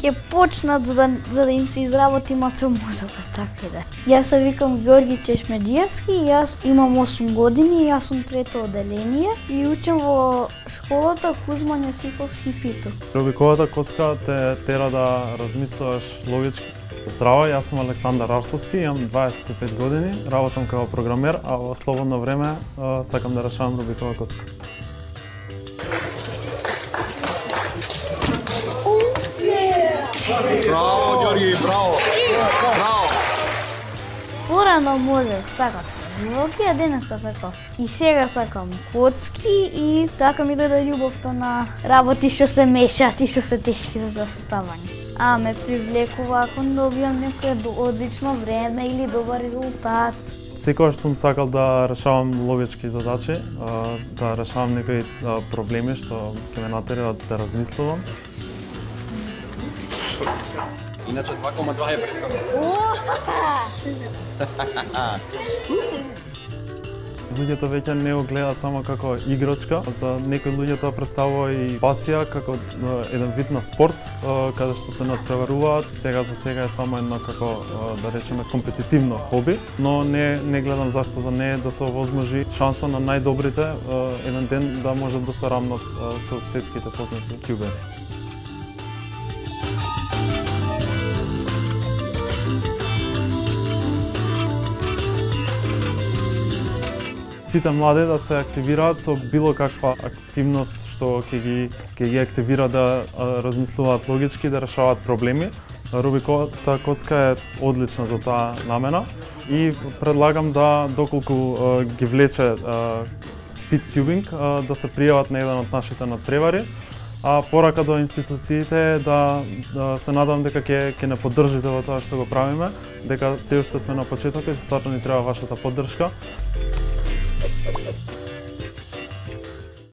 ќе почнат за да им се изработи малку мозокот, така да. Јас се викам Ѓорги Чешмеджиевски, јас имам 8 години, јас сум трето оделение и учам во школата Кузман Јосифовски Питу. Рубиковата коцка те тера да размислуваш логички. Здраво, јас сум Александар Арсовски, имам 25 години, работам како програмер, а во слободно време сакам да решавам Рубикова коцка. Браво, Ѓорги, браво! Браво! Порано можев, сакав се живоки, а денеска сакав. И сега сакам коцки и така ми дојде љубовта на работи што се мешаат и што се тешки за составање. А ме привлекува ако добијам некое одлично време или добар резултат. Секогаш сум сакал да решавам логички задачи, да решавам некои проблеми што ќе ме натераат да размислувам. Иначе 2,2 е претходно. Луѓето веќе не го гледаат само како играчка, за некои луѓе тоа представува и пасија како еден вид на спорт, каде што се надпреваруваат. Сега за сега е само едно како да речеме компетитивно хоби, но не гледам зашто да не да се овозможи шанса на најдобрите еден ден да можат да се рамнат со светските познати ќубери. Сите млади да се активираат со било каква активност што ќе ги активира да размислуваат логички, да решаваат проблеми. Рубиковата коцка е одлична за таа намена и предлагам да доколку ги влече спид кјубинг да се пријават на еден од нашите надпревари. А порака до институциите е да се надам дека ќе не поддржите во тоа што го правиме, дека се уште сме на почеток и стварно ни треба вашата поддршка.